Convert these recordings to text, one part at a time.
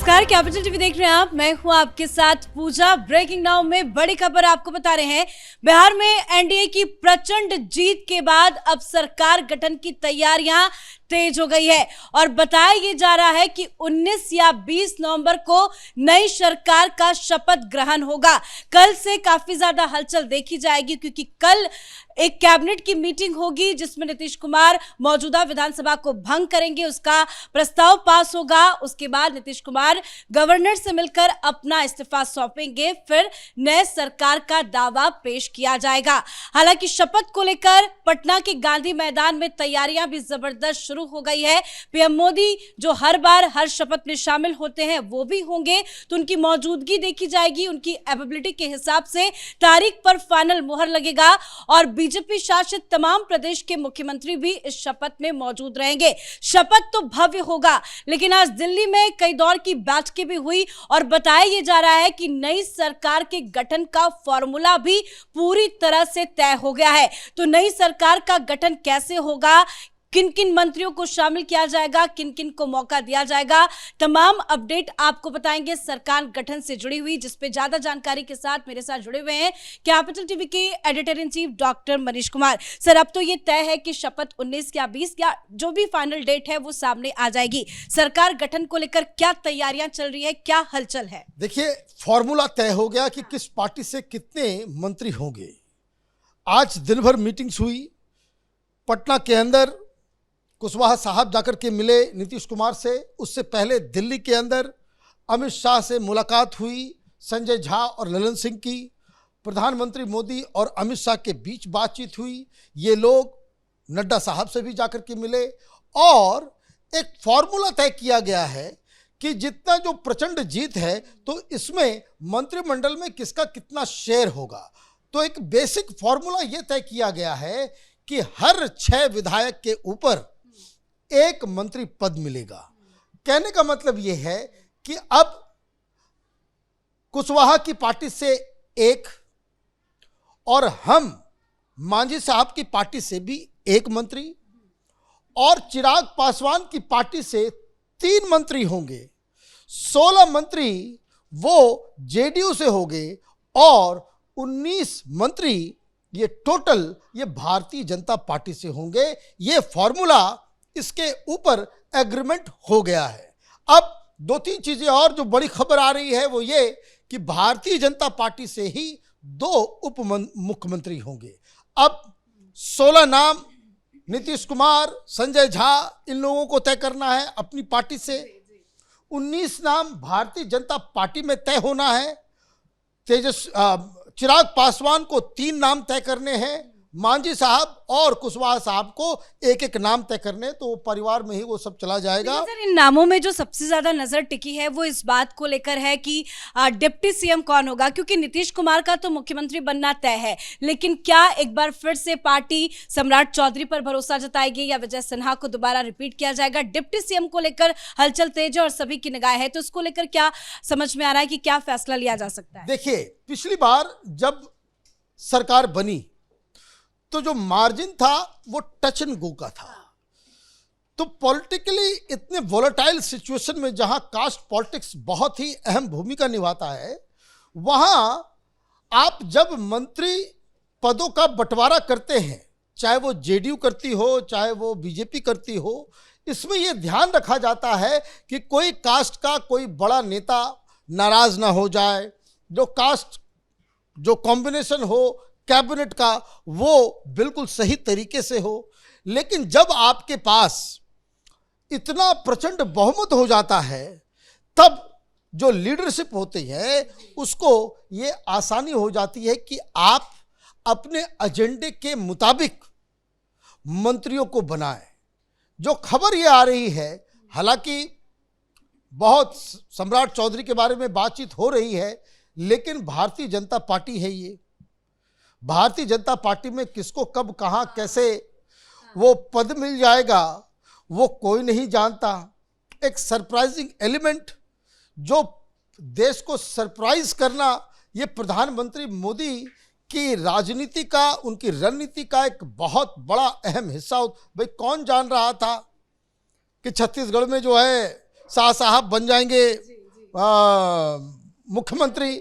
नमस्कार, capital TV देख रहे हैं आप। मैं हूं आपके साथ पूजा। ब्रेकिंग नाउ में बड़ी खबर आपको बता रहे हैं। बिहार में एनडीए की प्रचंड जीत के बाद अब सरकार गठन की तैयारियां तेज हो गई है और बताया ये जा रहा है कि 19 या 20 नवंबर को नई सरकार का शपथ ग्रहण होगा। कल से काफी ज्यादा हलचल देखी जाएगी क्योंकि कल एक कैबिनेट की मीटिंग होगी जिसमें नीतीश कुमार मौजूदा विधानसभा को भंग करेंगे, उसका प्रस्ताव पास होगा। उसके बाद नीतीश कुमार गवर्नर से मिलकर अपना इस्तीफा सौंपेंगे, फिर नए सरकार का दावा पेश किया जाएगा। हालांकि शपथ को लेकर पटना के गांधी मैदान में तैयारियां भी जबरदस्त शुरू हो गई है। पीएम मोदी जो हर बार हर शपथ में शामिल होते हैं वो भी होंगे, तो उनकी मौजूदगी देखी जाएगी। उनकी एबिलिटी के हिसाब से तारीख पर फाइनल मुहर लगेगा और बीजेपी शासित तमाम प्रदेश के मुख्यमंत्री भी इस शपथ में मौजूद रहेंगे। शपथ तो भव्य होगा, लेकिन आज दिल्ली में कई दौर की बैठकें भी हुई और बताया यह जा रहा है कि नई सरकार के गठन का फॉर्मूला भी पूरी तरह से तय हो गया है। तो नई सरकार का गठन कैसे होगा, किन किन मंत्रियों को शामिल किया जाएगा, किन किन को मौका दिया जाएगा, तमाम अपडेट आपको बताएंगे सरकार गठन से जुड़ी हुई। जिसपे ज्यादा जानकारी के साथ मेरे साथ जुड़े हुए हैं कैपिटल टीवी के editor in chief doctor Manish Kumar. Sir, अब तो ये तय है कि शपथ 19 या 20 या जो भी फाइनल डेट है वो सामने आ जाएगी। सरकार गठन को लेकर क्या तैयारियां चल रही है, क्या हलचल है? देखिए, फॉर्मूला तय हो गया कि किस पार्टी से कितने मंत्री होंगे। आज दिन भर मीटिंग्स हुई। पटना के अंदर कुशवाहा साहब जाकर के मिले नीतीश कुमार से। उससे पहले दिल्ली के अंदर अमित शाह से मुलाकात हुई, संजय झा और ललन सिंह की। प्रधानमंत्री मोदी और अमित शाह के बीच बातचीत हुई। ये लोग नड्डा साहब से भी जाकर के मिले और एक फॉर्मूला तय किया गया है कि जितना जो प्रचंड जीत है तो इसमें मंत्रिमंडल में किसका कितना शेयर होगा। तो एक बेसिक फॉर्मूला ये तय किया गया है कि हर 6 विधायक के ऊपर एक मंत्री पद मिलेगा। कहने का मतलब यह है कि अब कुशवाहा की पार्टी से एक और हम मांझी साहब की पार्टी से भी एक मंत्री और चिराग पासवान की पार्टी से 3 मंत्री होंगे। 16 मंत्री वो जेडीयू से होंगे और 19 मंत्री ये टोटल ये भारतीय जनता पार्टी से होंगे। ये फॉर्मूला, इसके ऊपर एग्रीमेंट हो गया है। अब 2-3 चीजें और जो बड़ी खबर आ रही है वो ये कि भारतीय जनता पार्टी से ही 2 उप मुख्यमंत्री होंगे। अब 16 नाम नीतीश कुमार, संजय झा, इन लोगों को तय करना है अपनी पार्टी से। 19 नाम भारतीय जनता पार्टी में तय होना है। चिराग पासवान को 3 नाम तय करने हैं। मांझी साहब और कुशवाहा साहब को एक नाम तय करने, तो परिवार में ही वो सब चला जाएगा। सर, इन नामों में जो सबसे ज्यादा नजर टिकी है वो इस बात को लेकर है कि डिप्टी सीएम कौन होगा, क्योंकि नीतीश कुमार का तो मुख्यमंत्री बनना तय है, लेकिन क्या एक बार फिर से पार्टी सम्राट चौधरी पर भरोसा जताएगी या विजय सिन्हा को दोबारा रिपीट किया जाएगा? डिप्टी सीएम को लेकर हलचल तेज है और सभी की निगाह है, तो उसको लेकर क्या समझ में आ रहा है कि क्या फैसला लिया जा सकता है? देखिए, पिछली बार जब सरकार बनी तो जो मार्जिन था वो टच एंड गो का था। तो पॉलिटिकली इतने वोलेटाइल सिचुएशन में जहां कास्ट पॉलिटिक्स बहुत ही अहम भूमिका निभाता है, वहां आप जब मंत्री पदों का बंटवारा करते हैं, चाहे वो जेडीयू करती हो चाहे वो बीजेपी करती हो, इसमें यह ध्यान रखा जाता है कि कोई कास्ट का कोई बड़ा नेता नाराज ना हो जाए, जो कास्ट जो कॉम्बिनेशन हो कैबिनेट का वो बिल्कुल सही तरीके से हो। लेकिन जब आपके पास इतना प्रचंड बहुमत हो जाता है तब जो लीडरशिप होती है उसको ये आसानी हो जाती है कि आप अपने एजेंडे के मुताबिक मंत्रियों को बनाएं। जो खबर ये आ रही है, हालांकि बहुत सम्राट चौधरी के बारे में बातचीत हो रही है, लेकिन भारतीय जनता पार्टी है। ये भारतीय जनता पार्टी में किसको कब कहां कैसे वो पद मिल जाएगा वो कोई नहीं जानता। एक सरप्राइजिंग एलिमेंट, जो देश को सरप्राइज करना, ये प्रधानमंत्री मोदी की राजनीति का, उनकी रणनीति का एक बहुत बड़ा अहम हिस्सा। भाई, कौन जान रहा था कि छत्तीसगढ़ में जो है शाह साहब बन जाएंगे मुख्यमंत्री।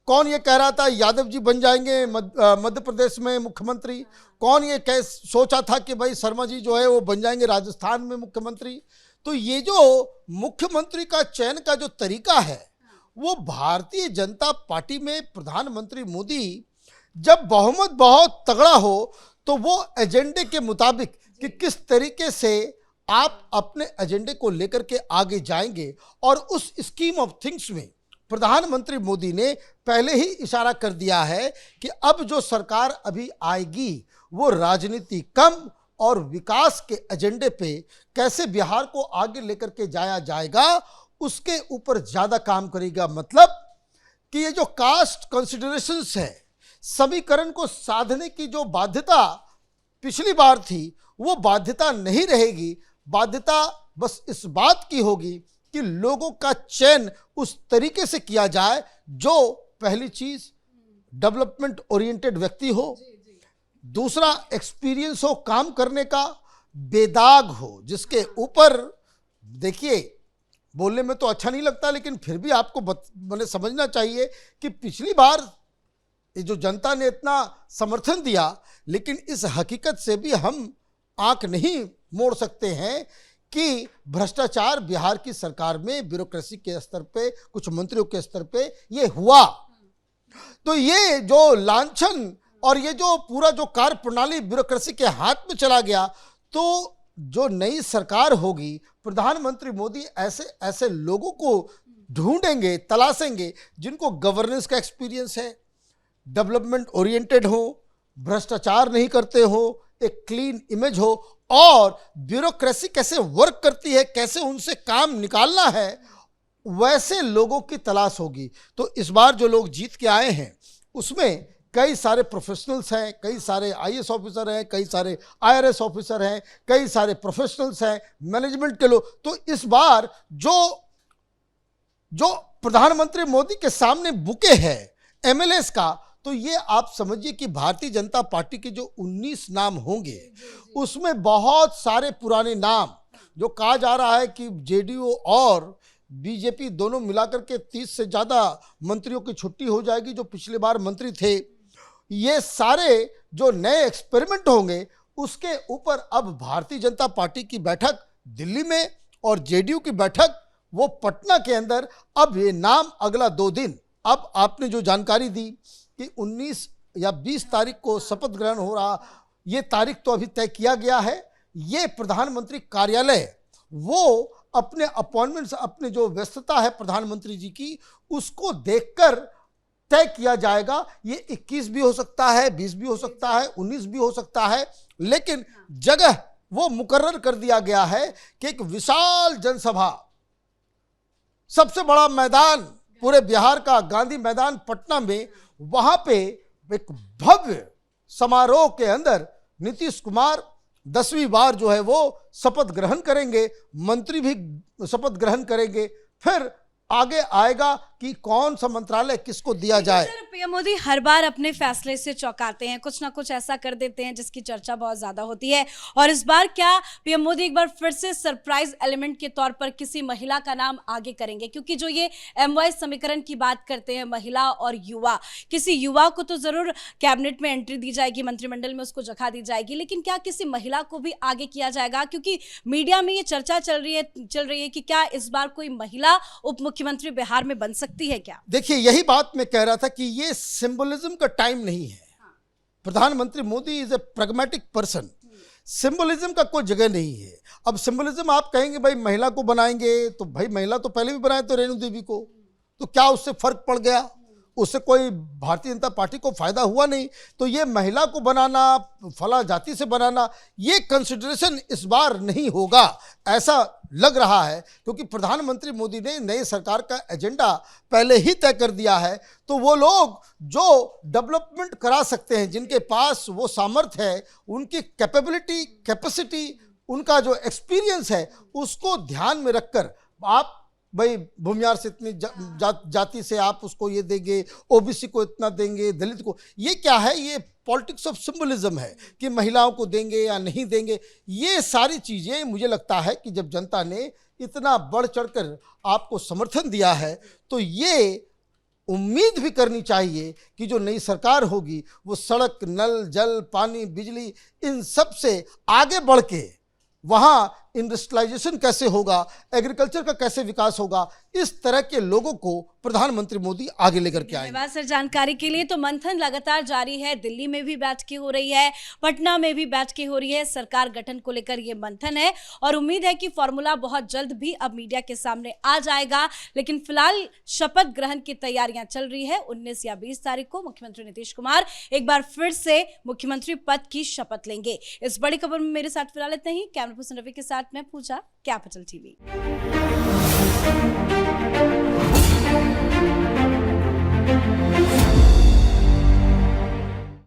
कौन ये कह रहा था यादव जी बन जाएंगे मध्य प्रदेश में मुख्यमंत्री? कौन ये सोचा था कि भाई शर्मा जी जो है वो बन जाएंगे राजस्थान में मुख्यमंत्री? तो ये जो मुख्यमंत्री का चयन का जो तरीका है वो भारतीय जनता पार्टी में प्रधानमंत्री मोदी जब बहुमत बहुत तगड़ा हो तो वो एजेंडे के मुताबिक कि किस तरीके से आप अपने एजेंडे को लेकर के आगे जाएंगे, और उस स्कीम ऑफ थिंग्स में प्रधानमंत्री मोदी ने पहले ही इशारा कर दिया है कि अब जो सरकार अभी आएगी वो राजनीति कम और विकास के एजेंडे पे कैसे बिहार को आगे लेकर के जाया जाएगा उसके ऊपर ज्यादा काम करेगा। मतलब कि ये जो कास्ट कंसिडरेशंस है, समीकरण को साधने की जो बाध्यता पिछली बार थी वो बाध्यता नहीं रहेगी। बाध्यता बस इस बात की होगी कि लोगों का चयन उस तरीके से किया जाए जो पहली चीज डेवलपमेंट ओरिएंटेड व्यक्ति हो, दूसरा एक्सपीरियंस हो काम करने का, बेदाग हो, जिसके ऊपर देखिए बोलने में तो अच्छा नहीं लगता लेकिन फिर भी आपको मैंने समझना चाहिए कि पिछली बार ये जो जनता ने इतना समर्थन दिया, लेकिन इस हकीकत से भी हम आंख नहीं मोड़ सकते हैं कि भ्रष्टाचार बिहार की सरकार में ब्यूरोक्रेसी के स्तर पे, कुछ मंत्रियों के स्तर पे ये हुआ। तो ये जो लांछन और ये जो पूरा जो कार्य प्रणाली ब्यूरोक्रेसी के हाथ में चला गया, तो जो नई सरकार होगी प्रधानमंत्री मोदी ऐसे ऐसे लोगों को ढूंढेंगे, तलाशेंगे जिनको गवर्नेंस का एक्सपीरियंस है, डेवलपमेंट ओरिएंटेड हो, भ्रष्टाचार नहीं करते हो, एक क्लीन इमेज हो, और ब्यूरोक्रेसी कैसे वर्क करती है, कैसे उनसे काम निकालना है, वैसे लोगों की तलाश होगी। तो इस बार जो लोग जीत के आए हैं उसमें कई सारे प्रोफेशनल्स हैं, कई सारे आईएएस ऑफिसर हैं, कई सारे आईआरएस ऑफिसर हैं, कई सारे प्रोफेशनल्स हैं, मैनेजमेंट के लोग। तो इस बार जो प्रधानमंत्री मोदी के सामने बुके है एमएलएस का, तो ये आप समझिए कि भारतीय जनता पार्टी के जो 19 नाम होंगे उसमें बहुत सारे पुराने नाम, जो कहा जा रहा है कि जेडीयू और बीजेपी दोनों मिलाकर के 30 से ज़्यादा मंत्रियों की छुट्टी हो जाएगी जो पिछले बार मंत्री थे। ये सारे जो नए एक्सपेरिमेंट होंगे उसके ऊपर अब भारतीय जनता पार्टी की बैठक दिल्ली में और जेडीयू की बैठक वो पटना के अंदर। अब ये नाम अगला 2 दिन, अब आपने जो जानकारी दी कि 19 या 20 तारीख को शपथ ग्रहण हो रहा, ये तारीख तो अभी तय किया गया है। ये प्रधानमंत्री कार्यालय वो अपने अपॉइंटमेंट्स, अपने जो व्यस्तता है प्रधानमंत्री जी की, उसको देखकर तय किया जाएगा। ये 21 भी हो सकता है, 20 भी हो सकता है, 19 भी हो सकता है, लेकिन जगह वो मुकर्रर कर दिया गया है कि एक विशाल जनसभा, सबसे बड़ा मैदान पूरे बिहार का गांधी मैदान पटना में, वहां पे एक भव्य समारोह के अंदर नीतीश कुमार 10वीं बार जो है वो शपथ ग्रहण करेंगे, मंत्री भी शपथ ग्रहण करेंगे। फिर आगे आएगा कि कौन सा मंत्रालय किसको दिया जाए। सर, पीएम मोदी हर बार अपने फैसले से चौंकाते हैं, कुछ ना कुछ ऐसा कर देते हैं जिसकी चर्चा बहुत ज्यादा होती है। और इस बार क्या पीएम मोदी एक बार फिर से सरप्राइज एलिमेंट के तौर पर किसी महिला का नाम आगे करेंगे? क्योंकि जो ये एमवाई समीकरण की बात करते हैं, महिला और युवा, किसी युवा को तो जरूर कैबिनेट में एंट्री दी जाएगी, मंत्रिमंडल में उसको जगह दी जाएगी, लेकिन क्या किसी महिला को भी आगे किया जाएगा? क्योंकि मीडिया में ये चर्चा चल रही है कि क्या इस बार कोई महिला उप मुख्यमंत्री बिहार में बन सकती है क्या? देखिए, यही बात मैं कह रहा था कि ये सिंबलिज्म का टाइम नहीं है। प्रधानमंत्री Modi is a pragmatic person, symbolism का कोई जगह नहीं है। अब सिंबलिज्म आप कहेंगे भाई महिला को बनाएंगे, तो भाई महिला तो पहले भी बनाए तो रेणु देवी को, तो क्या उससे फर्क पड़ गया? उससे कोई भारतीय जनता पार्टी को फायदा हुआ नहीं। तो ये महिला को बनाना, फला जाति से बनाना, ये कंसिडरेशन इस बार नहीं होगा, ऐसा लग रहा है, क्योंकि प्रधानमंत्री मोदी ने नई सरकार का एजेंडा पहले ही तय कर दिया है। तो वो लोग जो डेवलपमेंट करा सकते हैं, जिनके पास वो सामर्थ्य है, उनकी कैपेसिटी, उनका जो एक्सपीरियंस है, उसको ध्यान में रखकर आप भाई भूमियार से इतनी जाति से आप उसको ये देंगे, ओबीसी को इतना देंगे, दलित को, ये क्या है? ये पॉलिटिक्स ऑफ सिंबलिज्म है कि महिलाओं को देंगे या नहीं देंगे। ये सारी चीज़ें मुझे लगता है कि जब जनता ने इतना बढ़ चढ़कर आपको समर्थन दिया है तो ये उम्मीद भी करनी चाहिए कि जो नई सरकार होगी वो सड़क, नल, जल, पानी, बिजली, इन सब से आगे बढ़ के वहाँ इंडस्ट्रियलाइजेशन कैसे होगा, एग्रीकल्चर का कैसे विकास होगा, इस तरह के लोगों को प्रधानमंत्री मोदी आगे लेकर के आएंगे। धन्यवाद सर जानकारी के लिए। तो मंथन लगातार जारी है, दिल्ली में भी बैठकें हो रही है, पटना में भी बैठकें हो रही है, सरकार गठन को लेकर ये मंथन है और उम्मीद है कि फॉर्मूला बहुत जल्द भी अब मीडिया के सामने आ जाएगा। लेकिन फिलहाल शपथ ग्रहण की तैयारियां चल रही है। 19 या 20 तारीख को मुख्यमंत्री नीतीश कुमार एक बार फिर से मुख्यमंत्री पद की शपथ लेंगे। इस बड़ी खबर में मेरे साथ फिलहाल इतना ही। कैमरा पर्सन रवि के साथ मैं पूजा, कैपिटल टीवी।